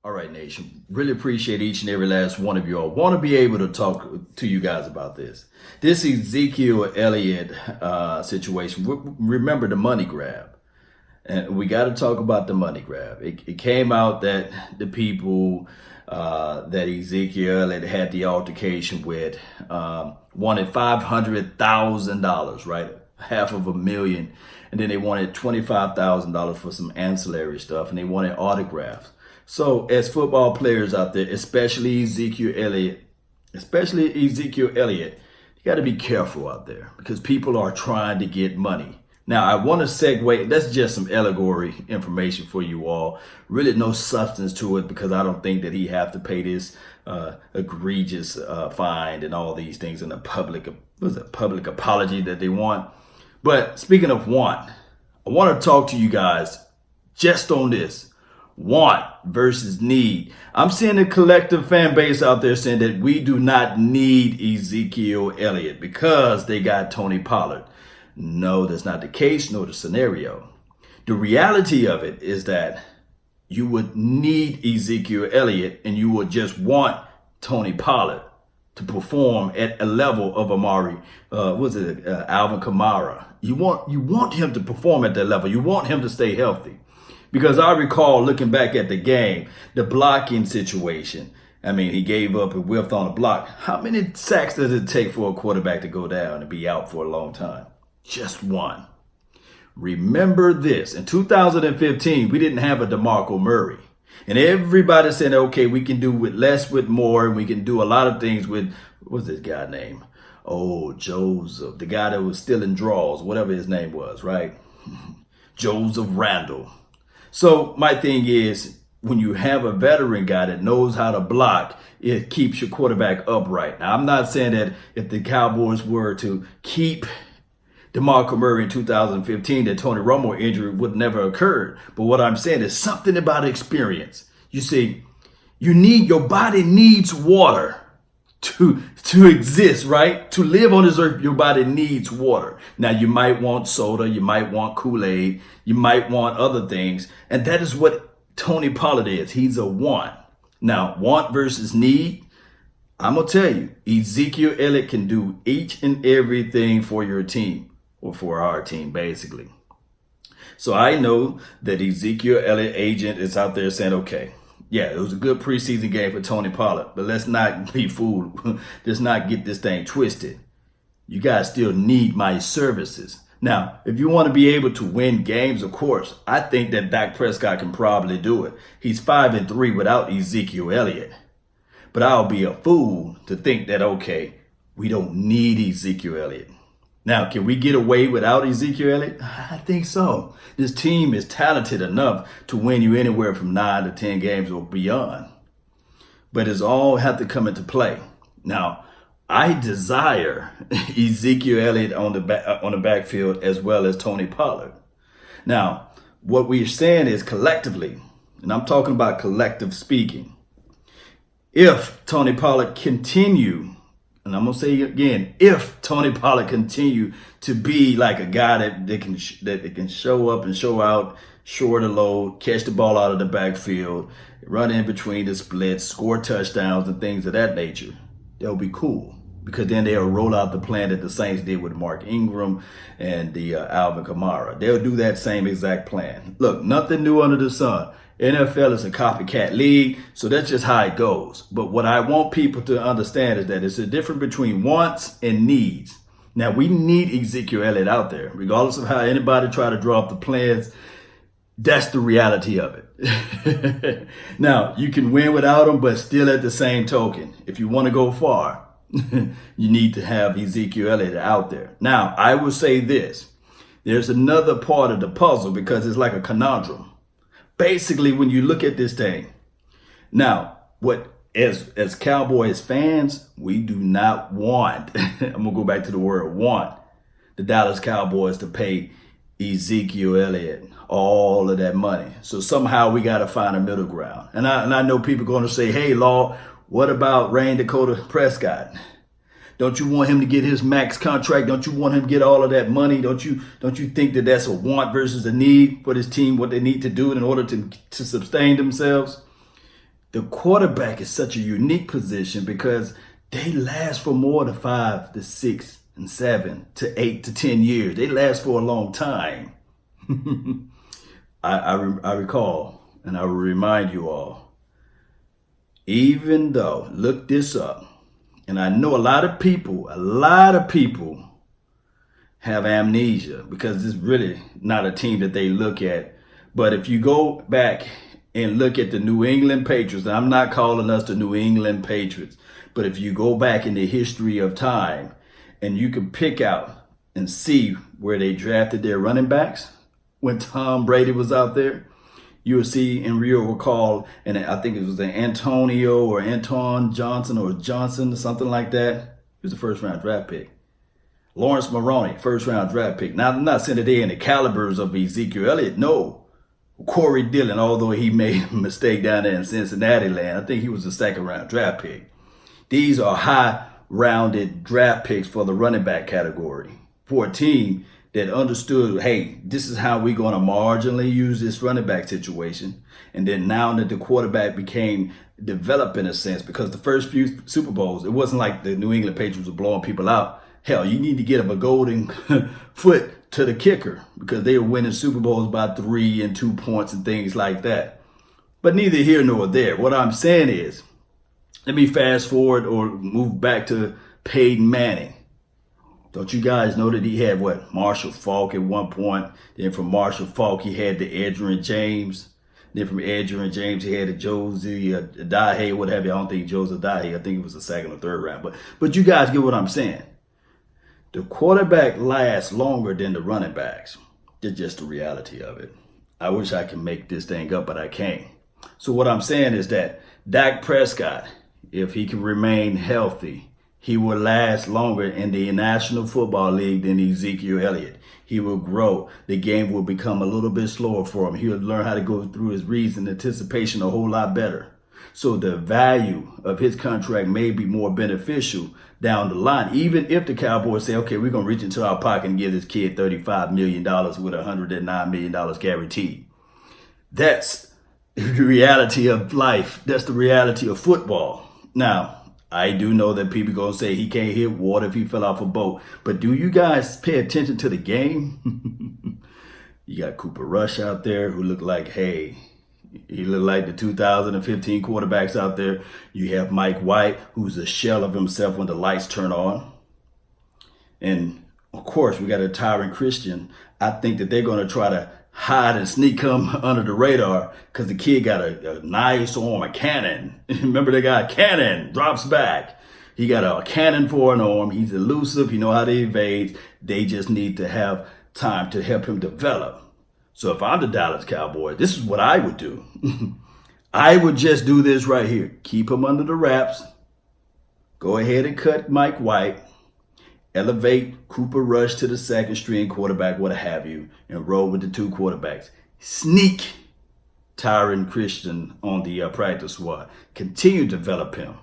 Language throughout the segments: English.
All right, Nation. Really appreciate each and every last one of you. I want to be able to talk to you guys about this. This Ezekiel Elliott situation. Remember the money grab. And we got to talk about the money grab. It came out that the people that Ezekiel Elliott had the altercation with wanted $500,000, right? $500,000. And then they wanted $25,000 for some ancillary stuff, and they wanted autographs. So as football players out there, especially Ezekiel Elliott, you got to be careful out there because people are trying to get money. Now, I want to segue. That's just some allegory information for you all. Really no substance to it because I don't think that he have to pay this egregious fine and all these things in a public apology that they want. But speaking of want, I want to talk to you guys just on this. Want versus need. I'm seeing a collective fan base out there saying that we do not need Ezekiel Elliott because they got Tony Pollard. No, that's not the case, nor the scenario. The reality of it is that you would need Ezekiel Elliott and you would just want Tony Pollard to perform at a level of Alvin Kamara. You want him to perform at that level. You want him to stay healthy. Because I recall looking back at the game, the blocking situation. I mean, he gave up and whiffed on a block. How many sacks does it take for a quarterback to go down and be out for a long time? Just one. Remember this. In 2015, we didn't have a DeMarco Murray. And everybody said, okay, we can do with less with more. And we can do a lot of things with, what's this guy name? Oh, Joseph, the guy that was stealing draws, whatever his name was, right? Joseph Randall. So my thing is, when you have a veteran guy that knows how to block, it keeps your quarterback upright. Now, I'm not saying that if the Cowboys were to keep DeMarco Murray in 2015, that Tony Romo injury would never occurred. But what I'm saying is something about experience. You see, your body needs water to exist, right? To live on this earth, your body needs water. Now, you might want soda, you might want Kool-Aid, you might want other things. And that is what Tony Pollard is. He's a want. Now, want versus need. I'm going to tell you, Ezekiel Elliott can do each and everything for your team, or for our team, basically. So I know that Ezekiel Elliott agent is out there saying, okay, yeah, it was a good preseason game for Tony Pollard, but let's not be fooled. Let's not get this thing twisted. You guys still need my services. Now, if you want to be able to win games, of course, I think that Dak Prescott can probably do it. He's 5-3 without Ezekiel Elliott. But I'll be a fool to think that, okay, we don't need Ezekiel Elliott. Now, can we get away without Ezekiel Elliott? I think so. This team is talented enough to win you anywhere from 9 to 10 games or beyond. But it's all have to come into play. Now, I desire Ezekiel Elliott on the backfield as well as Tony Pollard. Now, what we're saying is collectively, and I'm talking about collective speaking, if Tony Pollard continue, and I'm going to say it again, if Tony Pollard continue to be like a guy that can show up and show out, short or low, catch the ball out of the backfield, run in between the splits, score touchdowns and things of that nature, they'll be cool. Because then they'll roll out the plan that the Saints did with Mark Ingram and the Alvin Kamara. They'll do that same exact plan. Look, nothing new under the sun. NFL is a copycat league, so that's just how it goes. But what I want people to understand is that it's a difference between wants and needs. Now, we need Ezekiel Elliott out there, regardless of how anybody try to draw up the plans. That's the reality of it. Now, you can win without him, but still at the same token, if you want to go far, you need to have Ezekiel Elliott out there. Now, I will say this. There's another part of the puzzle because it's like a conundrum. Basically, when you look at this thing, now, what as Cowboys fans, we do not want, I'm going to go back to the word want, the Dallas Cowboys to pay Ezekiel Elliott all of that money. So somehow we got to find a middle ground. And I know people are going to say, hey, Law, what about Rain Dakota Prescott? Don't you want him to get his max contract? Don't you want him to get all of that money? Don't you think that that's a want versus a need for this team, what they need to do in order to sustain themselves? The quarterback is such a unique position because they last for more than 5 to 6 and 7 to 8 to 10 years. They last for a long time. I recall, and I will remind you all, even though, look this up, and I know a lot of people have amnesia because it's really not a team that they look at. But if you go back and look at the New England Patriots, and I'm not calling us the New England Patriots, but if you go back in the history of time and you can pick out and see where they drafted their running backs when Tom Brady was out there, you'll see and you'll recall, and I think it was an Antonio or Anton Johnson or Johnson or something like that. He was a first-round draft pick. Lawrence Maroney, first-round draft pick. Now, I'm not saying that they're in the calibers of Ezekiel Elliott. No. Corey Dillon, although he made a mistake down there in Cincinnati land, I think he was a second-round draft pick. These are high-rounded draft picks for the running back category for a team that understood, hey, this is how we're going to marginally use this running back situation. And then now that the quarterback became developed in a sense, because the first few Super Bowls, it wasn't like the New England Patriots were blowing people out. Hell, you need to get them a golden foot to the kicker because they were winning Super Bowls by 3 and 2 points and things like that. But neither here nor there. What I'm saying is, let me fast forward or move back to Peyton Manning. Don't you guys know that he had, Marshall Faulk at one point? Then from Marshall Faulk, he had the Edgerrin James. Then from Edgerrin James, he had the Josie Dahe, what have you. I don't think Josie Dahe. I think it was the second or third round. But you guys get what I'm saying. The quarterback lasts longer than the running backs. It's just the reality of it. I wish I could make this thing up, but I can't. So what I'm saying is that Dak Prescott, if he can remain healthy, he will last longer in the National Football League than Ezekiel Elliott. He will grow. The game will become a little bit slower for him. He will learn how to go through his reads and anticipation a whole lot better. So the value of his contract may be more beneficial down the line, even if the Cowboys say, okay, we're going to reach into our pocket and give this kid $35 million with $109 million guaranteed. That's the reality of life. That's the reality of football. Now, I do know that people are going to say he can't hit water if he fell off a boat. But do you guys pay attention to the game? You got Cooper Rush out there who look like, hey, he looked like the 2015 quarterbacks out there. You have Mike White, who's a shell of himself when the lights turn on. And, of course, we got a Tyron Christian. I think that they're going to try to hide and sneak him under the radar because the kid got a nice arm, a cannon. Remember the guy, cannon, drops back. He got a cannon for an arm. He's elusive. You know how to evade. They just need to have time to help him develop. So if I'm the Dallas Cowboys, this is what I would do. I would just do this right here. Keep him under the wraps. Go ahead and cut Mike White. Elevate Cooper Rush to the second string quarterback, what have you, and roll with the two quarterbacks. Sneak Tyron Christian on the practice squad. Continue to develop him.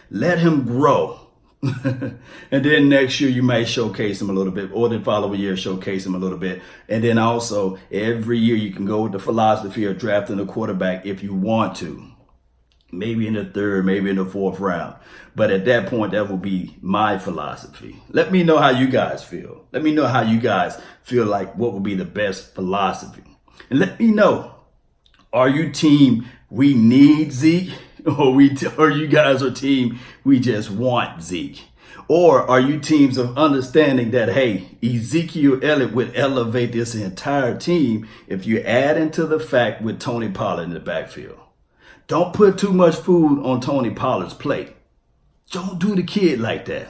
Let him grow. And then next year you might showcase him a little bit, or the following year showcase him a little bit. And then also every year you can go with the philosophy of drafting a quarterback if you want to. Maybe in the third, maybe in the fourth round. But at that point, that will be my philosophy. Let me know how you guys feel. Let me know how you guys feel like what would be the best philosophy. And let me know, are you team we need Zeke? Or you guys are team we just want Zeke? Or are you teams of understanding that, hey, Ezekiel Elliott would elevate this entire team if you add into the fact with Tony Pollard in the backfield? Don't put too much food on Tony Pollard's plate. Don't do the kid like that.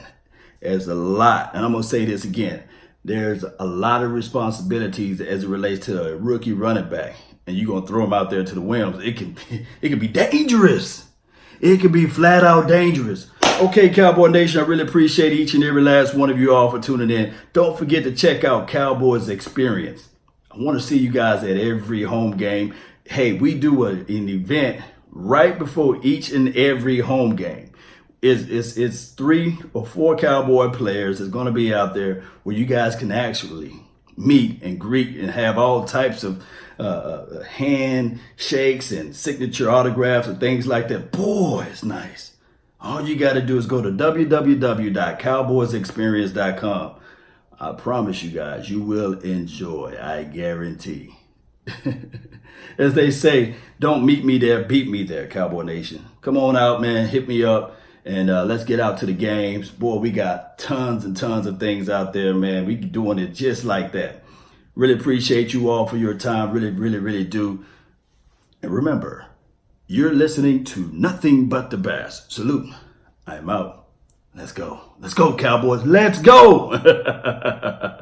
There's a lot, and I'm going to say this again. There's a lot of responsibilities as it relates to a rookie running back. And you're going to throw him out there to the winds. It can be dangerous. It can be flat out dangerous. Okay, Cowboy Nation, I really appreciate each and every last one of you all for tuning in. Don't forget to check out Cowboys Experience. I want to see you guys at every home game. Hey, we do an event right before each and every home game. It's 3 or 4 Cowboy players that's going to be out there where you guys can actually meet and greet and have all types of handshakes and signature autographs and things like that. Boy, it's nice. All you got to do is go to www.cowboysexperience.com. I promise you guys, you will enjoy. I guarantee. As they say, don't meet me there, beat me there, Cowboy Nation. Come on out, man. Hit me up. And let's get out to the games. Boy, we got tons and tons of things out there, man. We doing it just like that. Really appreciate you all for your time. Really, really, really do. And remember, you're listening to nothing but the best. Salute. I'm out. Let's go. Let's go, Cowboys. Let's go.